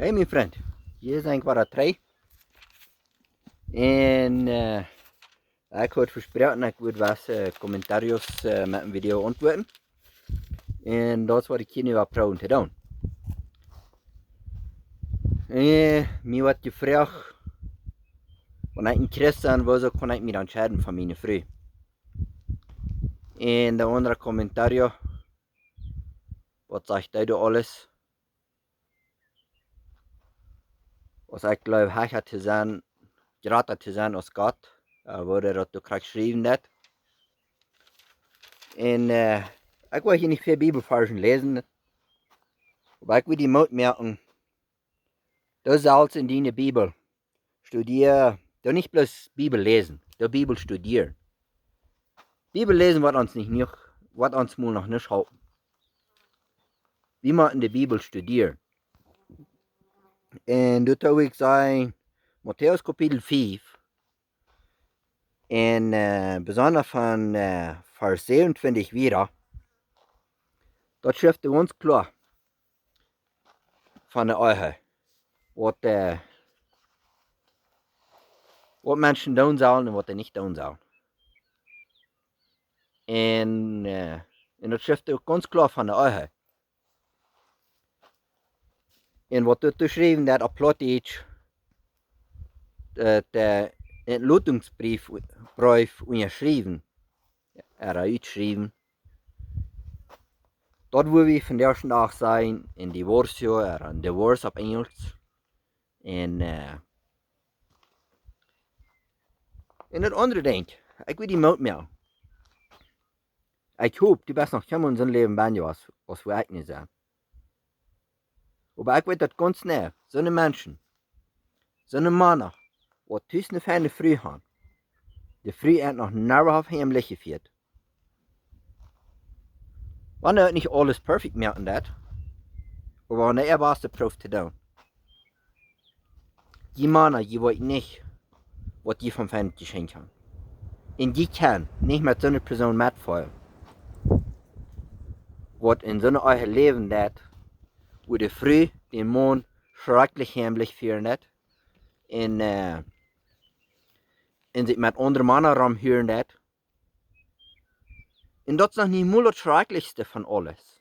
Hey mijn vriend, hier zijn ik 3 en ik had versproken dat ik would was commentarios met een video antwoorden en dat is wat ik hier nu wil proberen te doen. Mij werd gevraagd wanneer ik een christen was, ook kon ik me entscheiden van mijn vrouw. En de andere commentario, wat zegt hij alles? Was ik geloof hij had te zijn, geraten te zijn als God, wurde dat ook geschreven dat. En ik wil hier niet veel Bibelversen lezen, aber ich will die Mut merken, das alles in die Bibel. Studier, da nicht bloß Bibel lesen, da Bibel studieren. Bibel lesen wird uns wird uns noch nicht halten. Wir müssen die Bibel studieren. Und da tue ich sagen, Mataeus Kapitel 5, und besonders von Vers 27 wieder, dort schreibt er ganz klar von der Ehe, wat mensen doen sollen en wat ze niet doen sollen. En dat schrijft ook ganz klar van de Ehe. En wat er geschreven dat op Plattdeutsch, de Entlotingsbrief unterschrieben, uitschreven, dat wil we van de eerste dag zijn in divorcio, een divorce op Engels. En het andere ding, ik wil die moed meer. Ik hoop, die best nog helemaal in zijn leven ben je als we niet zijn. Aber ich weet dat ganz schnell, so eine Menschen, so eine Männer, die tussen de fijne Früh haben, die Früh hat noch nauerhaft heimlich geführt. Wanneer het niet alles perfect merken dat, aber wanneer er was de proef te doen. Die Männer, die weet niet wat die van fijn geschenkt haben. En die kan niet met zo'n persoon metvallen. Wat in zo'n eigen leven dat, wo de Früh den Mann schrecklich heimlich führen hat. En zich met andere mannen rumhuren dat. En dat is nog niet moeilijk het schrecklichste van alles.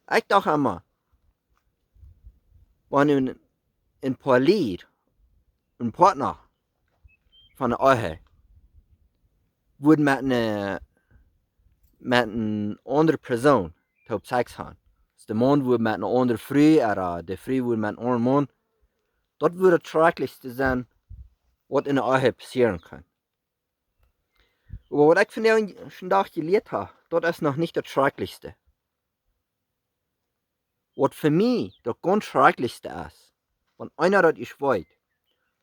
Ik dacht immer, wanneer een paar lied, een partner van de Ehe, wordt met een andere persoon op seks gaan. Dus de man wordt met een andere vrouw, of de vrouw wordt met een andere man. Dat wordt het schrecklichste zijn wat in de Ehe passieren kan. Aber wat ik vandaag geleerd heb, dat is nog niet het schrecklichste. Wat voor mij het ganz schrecklichste is, wenn einer dat ich weet,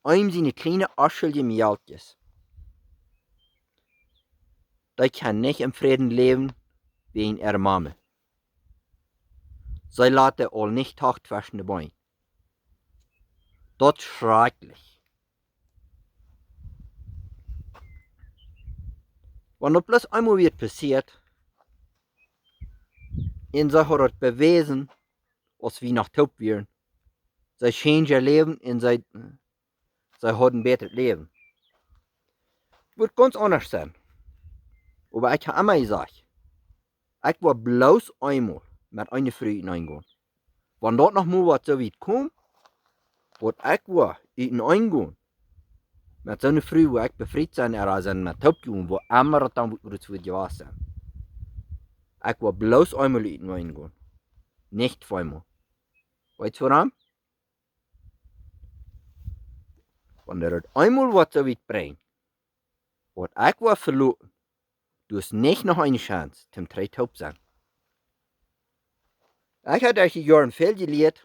einem seine kleine aschelige Mjaaltjes, die kan niet in Frieden leben wegen ihrer Mama. Sie laten al nicht Tag zwischen de Beinen. Dat is schrecklich. Wenn dat bloß einmal wird passiert, und sie hat het bewezen, als wir noch taub wären, sie changen ihr Leben und sie hat ein besseres Leben. Wird ganz anders sein. Aber ich habe immer gesagt, ich war bloß einmal mit einer Frau hineingehen. Wenn dort noch mal was so weit kommt, wat ich war hineingehen, mit so einer Frau, wo ich befreit sein, sind mit Taubgehen, wo immer dann wird es gewesen sein. Ich war bloß einmal hineingehen. Nicht zweimal. Weißt du warum? Wenn er einmal was so weit bringt, wat ich war verloren, du hast nicht noch eine Chance, zum taub sein. Ich habe durch die Jahre viel gehört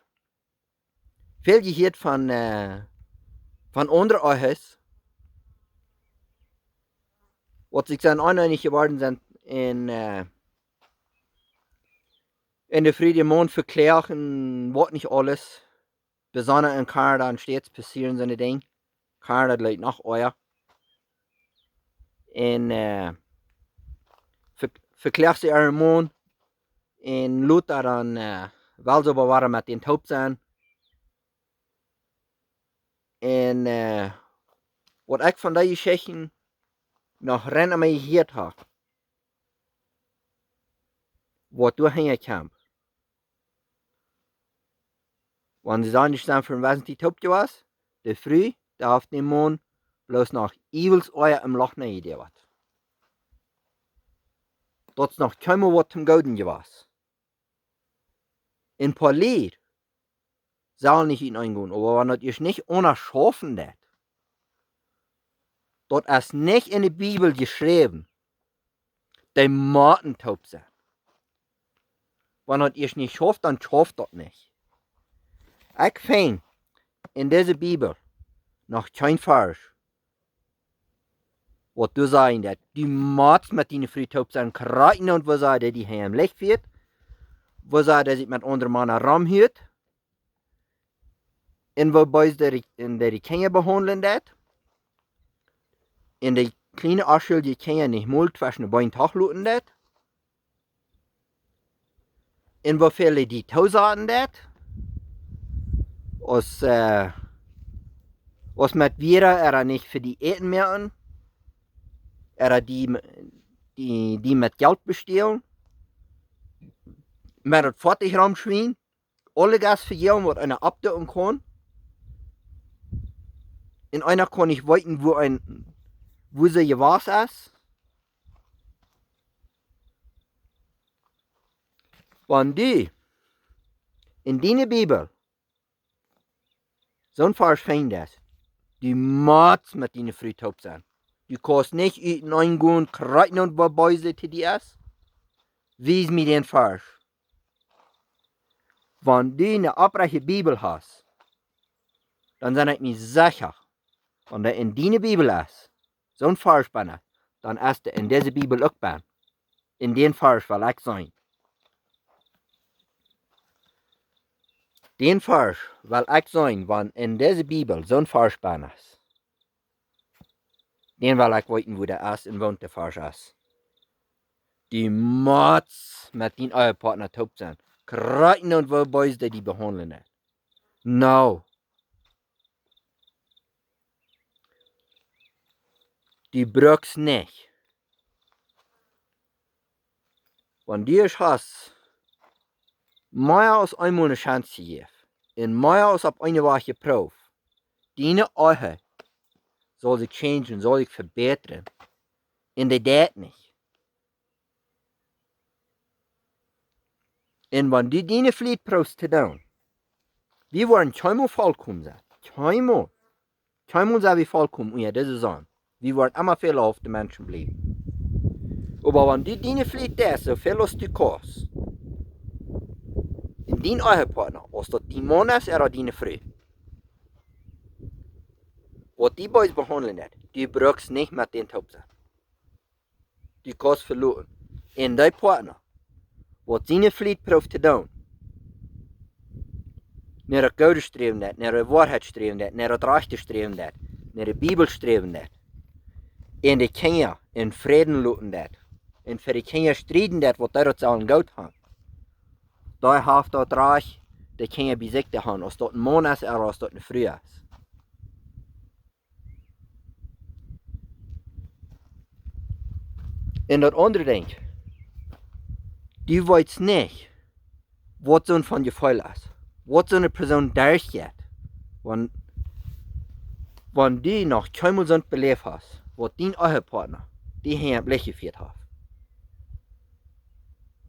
von anderen Ehes, was sich dann eineinig geworden sind in der Friede Mond verklären, was nicht alles, besonders in Kanada und Stets passieren so eine Dinge. Kanada leidt noch euer. En verklärt sie ihren Mond en Luther dann wel zo bewaren met den taub zijn. En wat ik van die geschichten nog rennen mij gehoord heb, wat doorheen kwam. Want ze zijn niet staan voor een wezen die taub was, de vrouw, die heeft den man bloß nog evils oor im Loch neer wat. Dat is nog keinmal wat zum Gouden was. In paar Lied soll nicht in eingehen, aber wenn das nicht unerschaffen dat, dort ist nicht in der Bibel geschrieben, die Maten taub sind. Wenn das nicht schafft, dann schafft das nicht. Ich finde in dieser Bibel noch kein Vers, was du sagst, dass die Mats mit deinen Frau taub sind, kreiten und wo sagt, dass die Herr im Licht wird, wo sagt, dass ich mit anderen Männern rumhört, en waarbij ze die Kinder behandelen dat. En die kleine Aschel, die Kinder nicht mal zwischen den beiden Tag lassen dat. En wo viele die Tausaten dat. Als met wieder nicht für die eten mehr an. Die mit Geld bestehlen. Met het fertig rumschwien. Alle Gas vergeben, was einer abdecken kann. In einer kann ich weiten, wo sie gewesen ist. Wenn die in deine Bibel so ein Vers findest, die Mats mit deiner Frau taub sein. Du kannst nicht in eingehen, kreiten und wobei sie zu dir ist. Wies mir den Vers. Wenn du eine abreiche Bibel hast, dann bin ich mir sicher, wenn der in deine Bibel ist, so ein Vers bin, dann ist der in dieser Bibel auch bin. In den Vers will ich sein. Den Vers will ich sein, wenn in dieser Bibel so ein Vers bin ist. Den will ich wissen, wo der ist und wo der Vers ist. Die Mats mit den Ehepartner taub sind. Kreiten und wobei sie die behandeln nicht. No. Die brauchst nicht. Wenn du es hast, mehr als einmal eine Chance geben, und mehr als auf eine Woche Probe, deine Ehe soll sich changen, soll sich verbessern, und die das nicht. Und wenn du deine Pflicht brauchst zu tun, wir wollen keinmal vollkommen sein. Keinmal. Keinmal sind wir vollkommen, ja, das ist so. Wir wollen immer fehlerhafte Menschen bleiben. Aber wenn du deine Pflicht tust, so viel als du kannst, in dein Ehepartner, als das dein Mann ist oder deine Frau, was die beiden behandeln nicht, du brauchst nicht mit denen taub sein. Du kannst verloren. Und dein Partner, was seine Pflicht braucht zu tun, naar het gouden streven dat, naar de waarheid streven dat, naar het rechte streven dat, naar de Bibel streven dat. En de kinderen in vrede laten dat. En voor de kinderen strijden dat wat daaruit zullen goud hebben. Daar heeft dat recht de kinderen bezigt te hebben, als dat een man is of als dat een vrouw is. En dat andere ding, die weet niet wat zo'n van je vuil is. Wat zo'n persoon durchgeht, wenn die noch keinmal so beleefd hast, wat die Ehepartner, die hier im Blech geführt hat.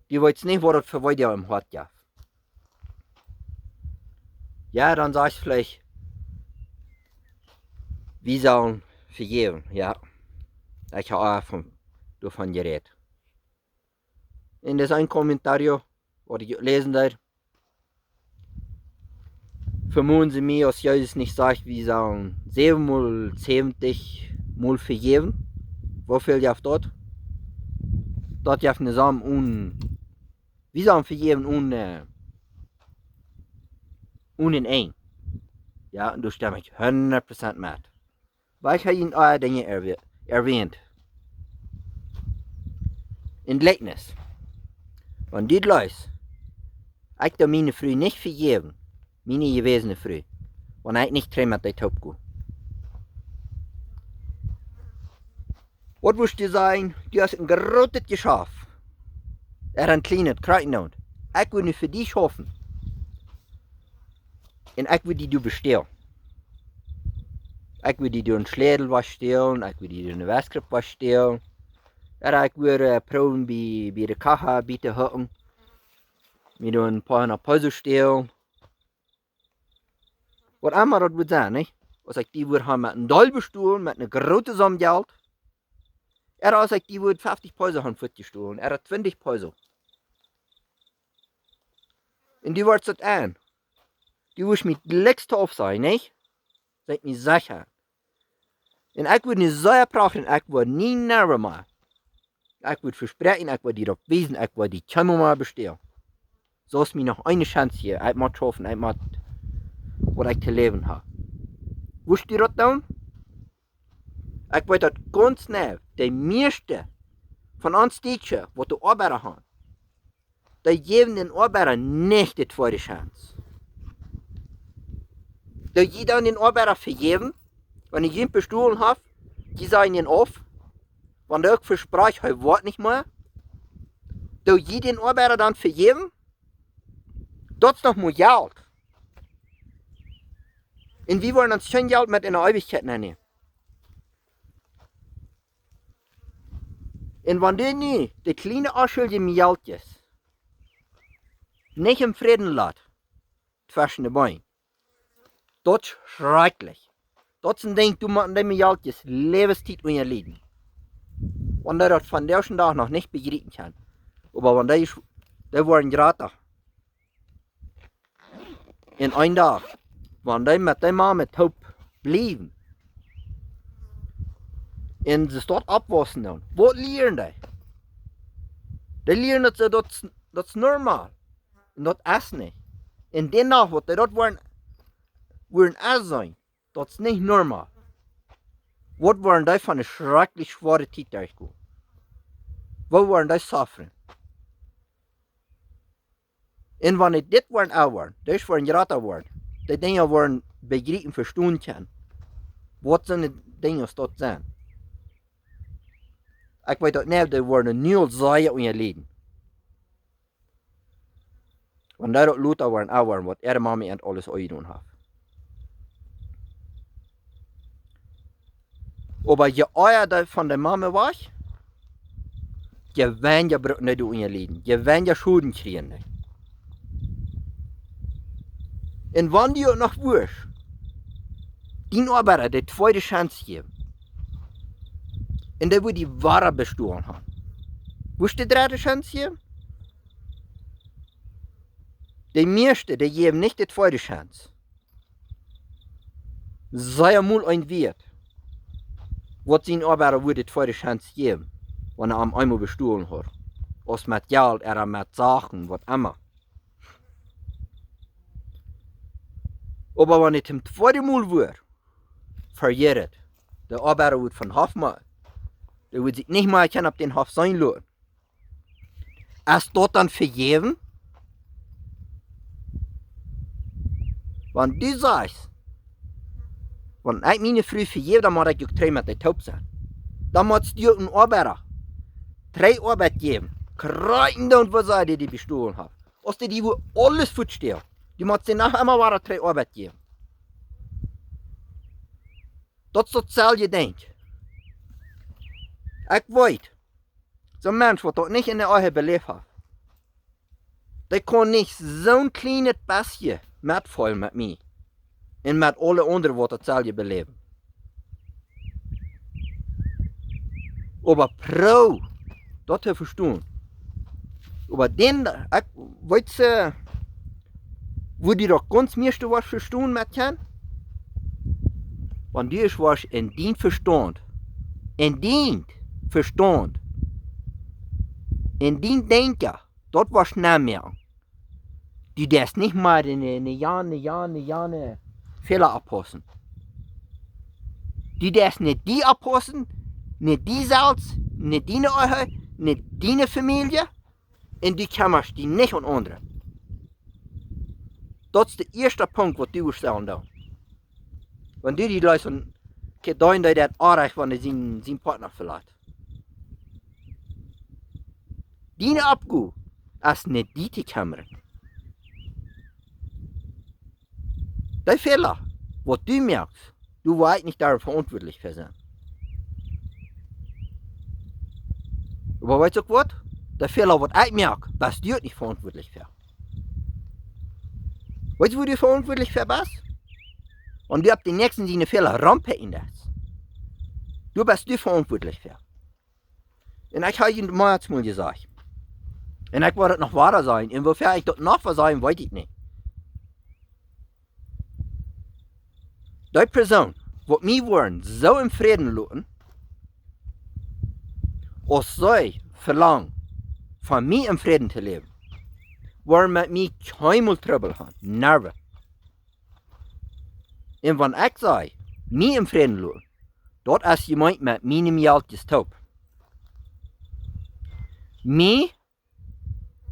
Die weet nicht, wat het voor jou im Hart gab. Ja, dann sagst du vielleicht, wir sollen vergeben, ja. Ich habe auch davon geredet. In das ein Kommentar, was ich gelesen habe, vermuten Sie mir, als Jesus nicht sagt, wir sollen 7x70 mal vergeben. Wofür jaft dort? Dort jaft eine Samen wir sollen vergeben ohne ein. Ja, und da stimme ich 100% mit. Weil ich habe Ihnen alle Dinge erwähnt. In Gleichnis. Wenn die Leute Ik da meine Früh nicht vergeben, meine gewesene Früh, wenn ich nicht träume, dass ich taub gehe. Was willst du sagen? Du hast ein großes Geschäft. Ein kleines Krankenhaus. Ich will nicht für dich hoffen. Und ich will die du bestellen. Ich will die du einen Schlädel was stehlen, ich will die du eine Wäschkrippe was stehlen. Ja, ich will proben bei der Kache bitte hocken. Mir du ein paar nach Pause stehlen. Was immer das wird sein, nicht? Als ich die würde haben mit einem Dolbestuhl, mit einer großen Summe Geld. Ja, als ich die würde 50 Pause haben für die Stuhl, er hat 20 Pause. Und die wird es an. Die wirst mit Lecks drauf sein, nicht? Seid mir sicher. Und ich würde nicht so brauchen, ich würde nie näher machen. Ich würde versprechen, ich würde die doch wissen, ich würde die Kämme mal bestellen. So ist mir noch eine Chance hier, ich muss schaffen, ich muss, was ich zu leben habe. Willst du das tun? Ich würde das ganz schnell, die meisten von uns Deutschen, die die Arbeiter haben, die geben den Arbeiter nicht die zweite Chance. Die geben den Arbeiter vergeben, wenn ich ihn bestohlen habe, die sagen ihn auf, wenn der verspricht, er wird nicht mehr, die geben den Arbeiter dann vergeben, das ist noch mal Geld. Und wir wollen uns schön Geld mit in der Ewigkeit nehmen. Und wenn du nie die kleine Anschuldige mit Geld ist, nicht im Frieden lässt, zwischen den Beinen, das ist schrecklich. Das ist ein Ding, du machst mit Geld ist Lebenszeit in ihr Leben. Wenn du das von der ersten Tag noch nicht begreifen kann. Aber wenn die wollen gerade in einem Tag, wenn die mit der Mama taub bleiben, und sie dort abwaschen dann, was lernen die? Die lernen, dass das ist normal. Und das ist nicht. Und danach, was die dort wollen essen sein, das ist nicht normal. Was wollen die von einer schrecklich schweren Zeit durchgehen? Wo wollen die suffern? Und wenn die das wollen auch wollen, das wollen gerade wollen, die Dinge wollen begreifen, verstehen können, was sind die Dinge, die dort sind. Ich weiß nicht, die wollen null sein in ihr Leben. Und die dort Leute wollen auch wollen, was ihre Mama und alles getan hat. Aber je euer von der Mama war, je weniger braucht nicht in ihr Leben, je weniger Schulden kriegen nicht. Und wenn du noch wirst, die Arbeiter die zweite Chance geben, und der wird die Ware bestohlen haben. Willst du die dritte Chance geben? Die meisten, die geben nicht die zweite Chance. Sei einmal ein Wirt, was sein Arbeiter würde die zweite Chance geben, wenn er einmal bestohlen hat. Aus mit Geld oder mit Sachen, was immer. Aber wenn es im zweiten Mal wird, verjährt, der Arbeiter wird von Hof machen. Der wird sich nicht mal erkennen, ob den Hof sein lassen. Erst dort dann vergeben, wenn du sagst, wenn ich meine Früh vergebe, dann muss ich auch 3 mit der Taub sein. Dann muss dir ein Arbeiter 3 Arbeit geben. Kreiden und was sei die bestohlen haben. Aus der die wo alles futstehen. Die muss dir nachher immer wieder 3 Arbeit geben. Das ist sozial gedenkt. Ich weiß, so ein Mensch, der das nicht in der Ehe belebt hat, der kann nicht so ein kleines bisschen mitfallen mit mir. Und mit allen anderen, die das selber beleben. Aber Pro, das zu verstehen. Aber den, ich weiß, wo die doch ganz meiste was verstehen mit kann. Wenn du es was in den Verstand, in den Verstand, in den Denker, dort was nicht mehr. Die das nicht mal eine Jahre Fehler abpassen. Die das nicht die abpassen, nicht die Salz, nicht die Ehe, nicht die Familie, und die kümmerst die nicht um andere. dat is de eerste punt wat du stellen dan. Want du die luisteren, kijk dan dat dat aardig wanneer zijn partner verlaat. Die opgoe is niet die te kemren. Die Fehler, wat du merkst, du weißt nicht dafür verantwortlich für sein. Aber weißt du was? Der Fehler, was ich merke, bist du nicht verantwortlich für. Weißt du, wo du verantwortlich für bist? Und du hast den nächsten seine Fehler rampe in das. Du bist du verantwortlich für. Und ich habe ihn mal gesagt. Und ich werde das noch wahr sein. Inwiefern ich das noch wahr sein, weiß ich nicht. Die Person, die mich wollen, so im Frieden lassen, als sie verlangen, von mir im Frieden zu leben, wollen mit mir keinmal Trouble haben. Never. Und wenn ich sage, mich im Frieden lassen, dort ist jemand mit meinem Geld gestoppt. Mich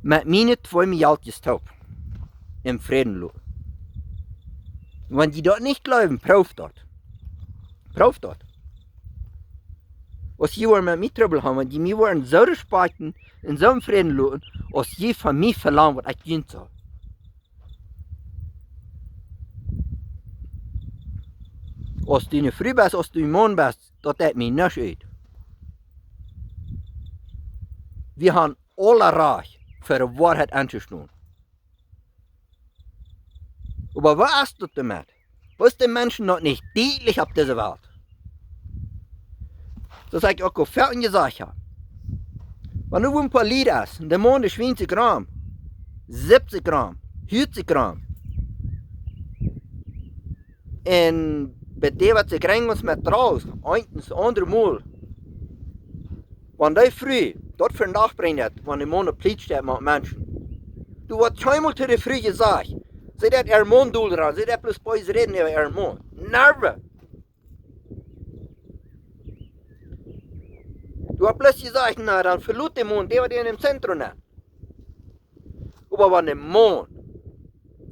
mit meinen 2 Geld gestoppt. Im Frieden lassen. Wenn die dort nicht glauben, prüft dort. Prüft dort. Was die wollen mit mir Trouble haben, wenn die mir wollen so respekten und so im Frieden lassen, als die von mir verlangen, was ich tun soll. Als du nicht früh bist, als du im Mann bist, das tut mir nicht uit. Wir haben alle Recht, für die Wahrheit anzustehen. Aber was ist das damit? Was ist den Menschen noch nicht deutlich auf dieser Welt? Das habe ich auch vorhin gesagt. Wenn du ein paar Lieder hast, der Mond ist 20 Gramm, 70 Gramm, 40 Gramm. Und bei dem, was sie kriegen uns mit raus, eins, andere Mal. Wenn die früh dort für nachbringen, wenn der Mond Pflicht steht mit Menschen. Du wirst keinmal zu der Früh gesagt, sie dat Mond dran, sie dat bloß bei uns reden über Mond. Never. Du hast bloß gesagt, na, dann verlut der Mond, der war in dem Zentrum nicht. Aber wenn der Mond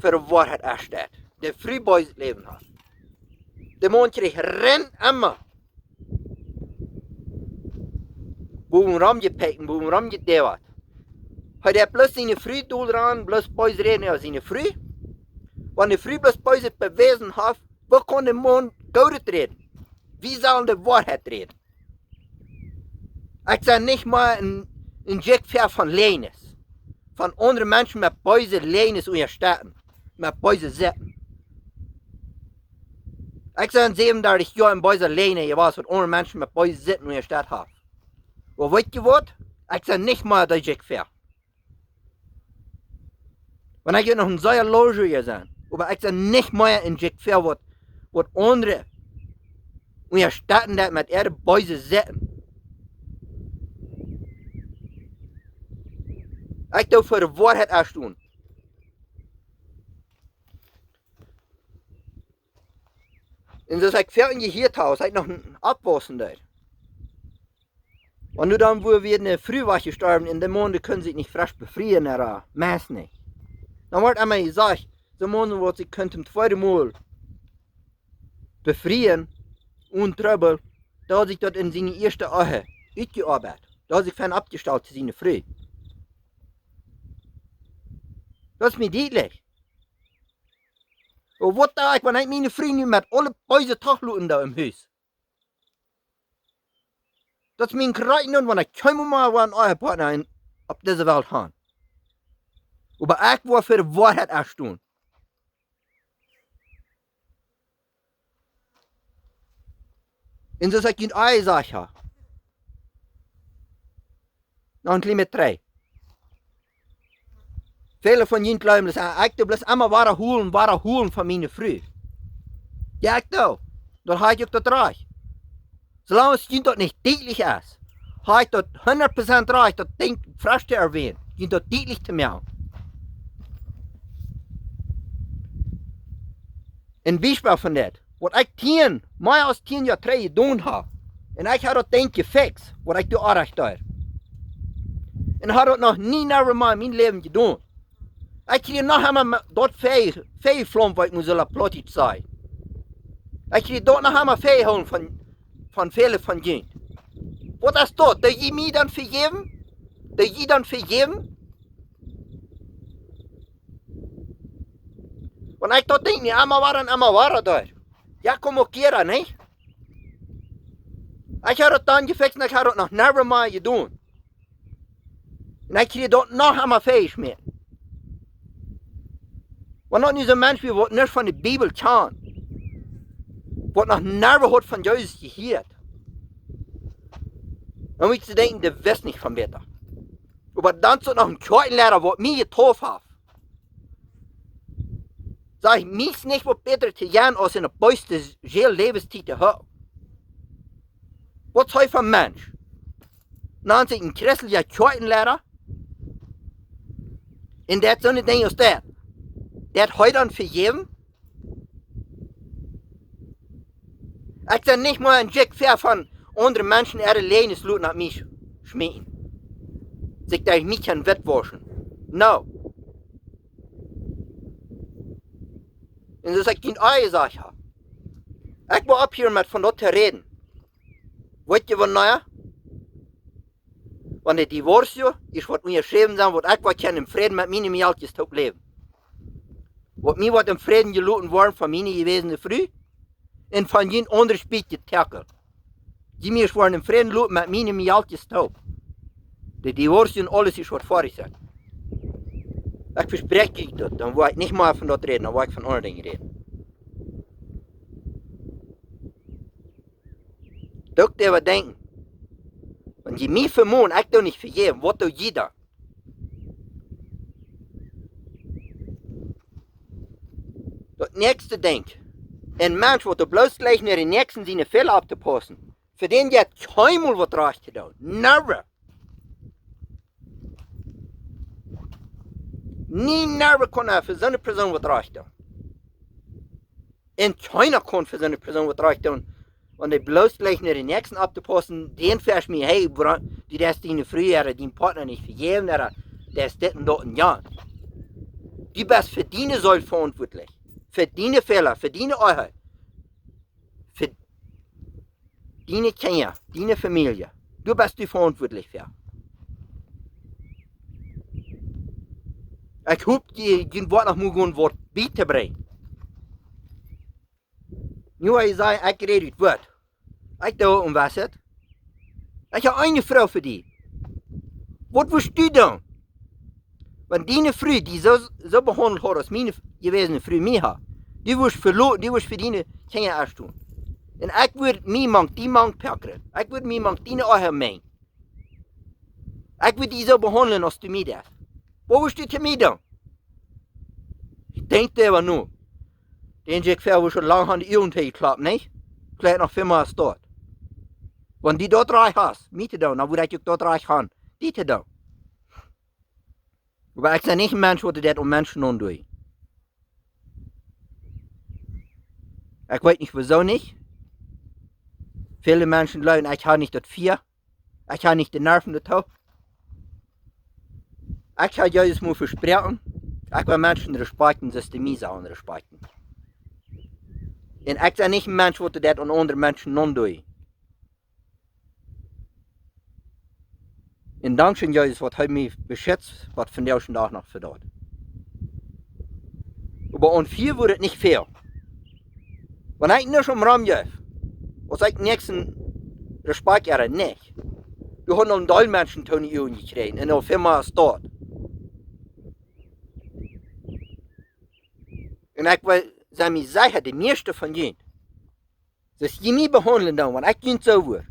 für die Wahrheit ersteht, der früh bei uns leben hat, der Mond kriegt rennt immer. Wo rumgepäcken, wo rumgedewert. Hat er bloß seine Früh dran, bloß bei uns reden über seine Früh. Wenn der Früh bloß bei uns bewiesen hat, wo kann der Mond gut reden? Wie soll die Wahrheit reden? Ich sage nicht mal ein Jackfair von Leines. Von anderen Menschen mit Bäuse Leines unterstützen. Mit Bäuse Sitten. Ich sage in 37 Jahren Bäuse Leine, ich weiß, was andere Menschen mit Bäuse Sitten unterstützt haben. Aber weißt du was? Ich sage nicht mal der Jackfair. Wenn ich noch ein sehr Loge hier sein, aber ich sage nicht mal ein Jackfair, was andere unterstützen, das mit ihrer Bäuse Sitten. Ich darf für die Wahrheit erstehen. Und das ich fertig gehört habe, ich noch ein Abwaschen da. Und dann, wo wir eine Frühwache sterben, in den Monden können sie nicht frisch befrieren, oder meist nicht. Dann wird einmal gesagt, so Monden, wo sie könnten zweite Mal befrieren und Trouble, da hat sich dort in seine erste Woche ausgearbeitet. Da hat sich fern abgestellt zu seiner Früh. Das ist mir deutlich. Und was da ich, wenn ich meine Freunde mit alle Bäuse Tachluten da im Haus? Das ist mein Kreiden und wenn ich kein Mal einen euren Partner auf dieser Welt habe. Aber ich war für die Wahrheit erstehen. Und das ich in euch sage. Noch ein kleines 3. Viele von ihnen glauben, dass ich bloß immer wahre holen von meiner Früh. Ja, ich da. Dann habe ich das recht. Solange es ihnen dort nicht deutlich ist, habe ich dort 100% recht, das Ding frisch zu erwähnen, ihnen dort deutlich zu machen. Ein Beispiel von das, was ich mehr als 10 Jahre 3 getan habe, und ich habe das Ding gefixt, was ich da auch recht habe. Und habe das noch nie mehr in meinem Leben getan. Ik kreeg nog einmal dort vijf vlam, wat ik moet zullen plottig zijn. Ik kreeg dort nog einmal vijf holen van vele van jullie. Wat is dat? Dat je mij dan vergeven? Dat je dan vergeven? Want ik dacht niet, allemaal waren daar. Ja, kom ook keren, hè? Ik had het dan gefixt en ik had het nog never meer gedaan. En ik kreeg dat nog einmal vijf meer. Want dat is een mens wie wat niet van de Bijbel kan. Wat nog never had van Jezus gehoord. Dan moet je denken, dat wist niet van beter. Maar dan is er nog een Kirchenlehrer, wat mij getroffen heeft. Zeg ik, mij is niet wat beter te gaan, als in de buiste heel levenstijd te hebben. Wat is hij van mens? Dan is ik een christelijke Kirchenlehrer. En dat is een ding als dat. Dat hij dan vergeven. Ik ben niet maar een Jack ver van andere mensen ihre levenslood naar mij schmeten. Zich dat ik niet kan witwaschen. Nou. En dus ik geen eigen zaak heb. Ik wil op hier met van dat te reden. Weet je wat nou? Want het divorce is wat mij geschreven zijn, wat ik wat kan in vrede met mijn meeltjes te leven. Wat mij wat in vrede gelaten worden van mijn gewezene vrouw en van geen ander spietje takel. Die mij worden in vrede gelaten met mijn meeltjes te op. De divorce en alles is wat voor is. Ik verspreek je dat, dan wil ik niet meer van dat reden, dan wil ik van andere dingen reden. Dat dat we denken. Want je mij vermoeden, ik doe niet vergeven, wat doe je dan? Dat nächste denkt. Een mens wordt bloos gleich naar de nächsten zijn vellen op te passen. Voor den je keinmal wat recht te doen. Never. Never kan er voor zo'n persoon wat recht doen. En keiner kan voor zo'n persoon wat recht doen. Want hij bloos gleich naar de nächsten op te passen, den vers mij, hey, die dat die vroeger, die partner niet vergeven, dat is dit en dat en ja. Die best verdienen zal verantwoordelijk. Verdienen Fehler, verdienen euch. Für deine Kinder, deine Familie. Du bist du verantwortlich für. Ich hoffe, die Wort noch mal ein Wort beizubringen. Nu hij zei, ik reed het woord. Ik dacht, en was het? Ik heb een vrouw voor die. Wat wist u dan? Want die vrouw die zo behandeld had als mijn gewezene vrouw mij had, die was verloren, die was voor die kinderen erst doen. En ik wil mij mank, die mank pakken. Ik wil mij mank, die eigen mijn. Ik wil die zo behandelen als du mij dat. Wat wist u te mij dan? Ik denk dat we nu. Den ik ver was schon lang aan de uren geklapt, nee? Vielleicht nog 5 Mal dort. Want die dort reich hast, mij te doen, dan wil ik ook dort reich gaan, die te doen. Maar ik ben niet een mens wat dat om mensen aan doet. Ik weet niet wieso niet. Viele mensen leiden, ik heb niet dat vier. Ik heb niet de nerven ertoe. Ik ga juist moet verspreken. Ik wil mensen respecten, zoals die mij zouden respecten. En ik ben niet een mens wat dat aan andere mensen aan doet. En dankzij Jezus wat hij mij beschützt, wat van jou vandaag nog verdient. Maar aan 4 wordt het niet veel. Wanneer ik niet om Ram geef, als ik niks in respect heb, niet. We hebben al duizend mensen toen die Uhren gekregen en al 5 Mal staat. En ik wil zijn mij zeggen, de meeste van jullie, dus je mij behandelen dan, want ik niet zo word.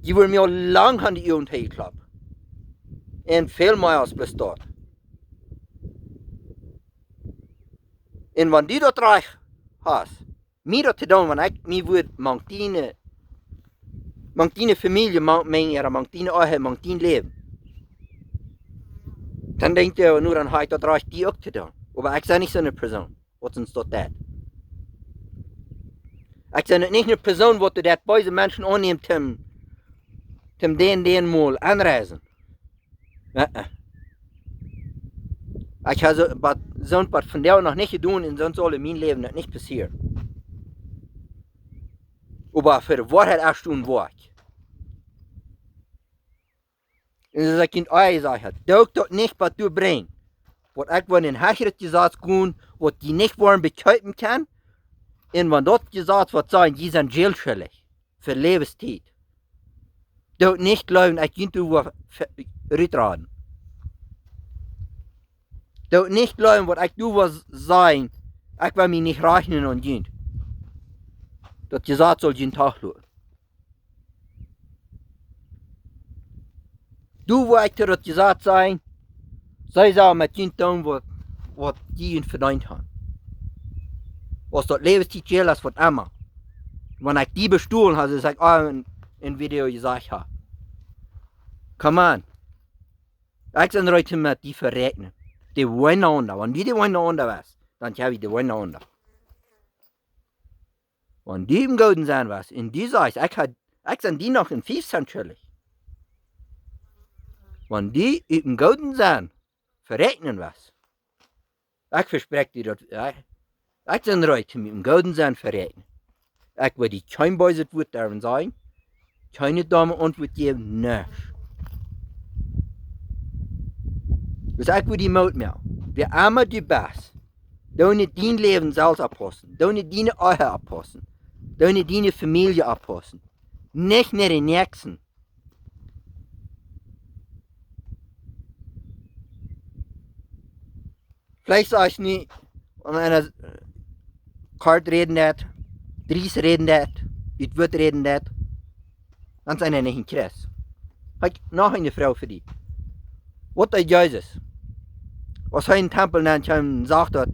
Die worden mij al lang aan de Uhren geklapt. En veel meer als bestaat. En wanneer die dat reich has, mij dat te doen, want ik mij word mank die familie, mank die eigen, mank die leven. Dan denkt je, nu dan ga ik dat reich die ook te doen. Maar ik ben niet zo'n persoon. Wat is dat? Ik ben niet een persoon wat dat bij mensen aanneemt den mal anreizen. Ich habe so was von der noch nicht getan und sonst soll in meinem Leben das nicht passieren. Aber für die Wahrheit erst tun war ich. Und so sagt ich sage, du das nicht, was du bringst. Was ich von den Herrscher gesagt habe, was die nicht wollen bekäupen kann. Und wenn dort gesagt wird, sagen, die sind jailschuldig. Für Lebenszeit. Du nicht glauben, ich kann du rütraden. Du nicht glauben, was ich du was sagen, ich will mich nicht rechnen und gehen. Das gesagt soll jeden Tag schauen. Du wolltest das gesagt sein, sei es mit den tun, was die ihn verdient haben. Was das Lebenszeit jail ist, was immer. Wenn ich die bestohlen habe, sag ich in Video gesagt habe. Come on. Ich sind Leute mit die verrechnen. Die wollen nach unten. Wenn die wollen nach unten was, dann habe ich die wollen nach unten. Wenn die im Golden sein was, in die sage ich sind die noch in 5 Cent schuldig. Wenn die im Golden sein, verrechnen was. Ich verspreche dir, ich sind Leute mit dem Golden sein verrechnen. Ich will die kein Beuset wird darin sagen, keine Dame Antwort geben, nichts. Dus ich will die Mut mehr. Wir einmal die Bass. Du nicht dein Leben selbst abpassen. Du nicht deine Ehe abpassen. Du nicht deine Familie abpassen. Nicht mehr den Nächsten. Vielleicht sag ich nicht, wenn einer Kart reden hat, Dries reden hat, die wird reden hat, dann ist einer nicht ein Kreis. Ich noch eine Frau für die. Was ist Jesus? Was ein Tempel nennt, sagt dort,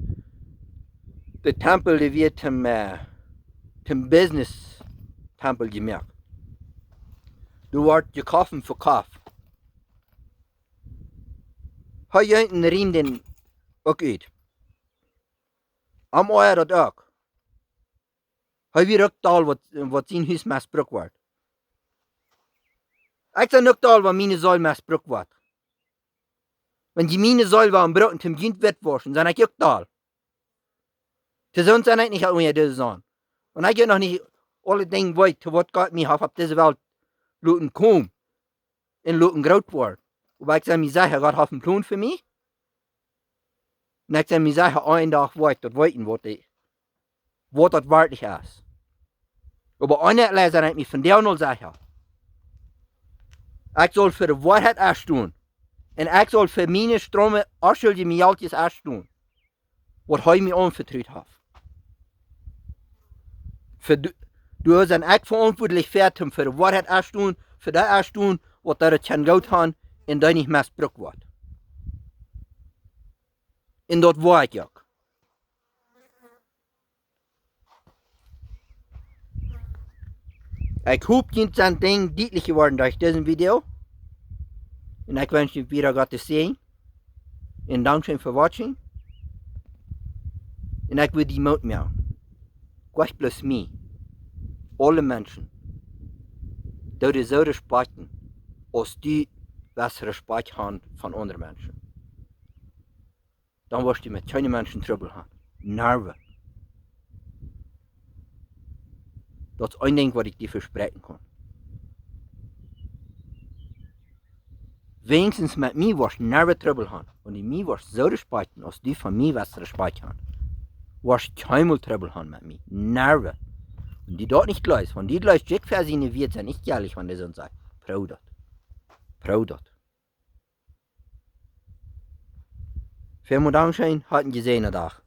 der Tempel, der wird zum Business-Tempel gemerkt. Du wirst gekauft und verkauft. Hau jemanden rein, den auch geht. Am Eier das auch. Hau wie Rücktal, was sein Haus missbraucht wird. Ich sage nicht all, was meine Säule missbraucht wird. Wenn die meine Säule war am Brot und zum Kind wird waschen, dann ich auch da. Das sonst sind ich nicht auch mehr das sagen. Und ich noch nicht alle Dinge weit, was Gott mir auf diese Welt luten kommen. Und luten groß wird. Aber ich sage mir sicher, Gott hat einen Plan für mich. Und ich sage mir sicher, einen Tag weit, das weiten, was das wirklich ist. Aber einer lesen ich mich von der null sicher. Ich soll für die Wahrheit erst tun. Und ich soll für meine Ströme Ausschuldige mir alles erst tun. Was ich mir anvertraut habe. Du hast ich verantwortlich für die Wahrheit erst tun, für das erst tun, was da kann gut haben, und da nicht missbraucht wird. Und das war ich auch. Ich hoffe, jetzt sind Dinge deutlich geworden durch diesen Video. Und ich wünsche euch wieder Gottes Segen. Und Dankeschön für watching. Und ich will die Mut mehr. Gott bloß mich. Alle Menschen. Die so respekten, als die, was Respekt haben von anderen Menschen. Dann wirst du mit keinen Menschen Trouble haben. Nerven. Das ist ein Ding, was ich dir versprechen kann. Wenigstens mit mir wirst du nerven Trouble haben. Und in mir wirst du so respekten, als die von mir was Respekt haben. Wirst du keinmal Trouble haben mit mir. Nerven. Und die dort nicht gleich. Wenn die gleich Jack für sie wird, sind nicht ehrlich, wenn die so sagen. Prau dat. Prau dat. Vielen Dank, hatten gesehen, Tag.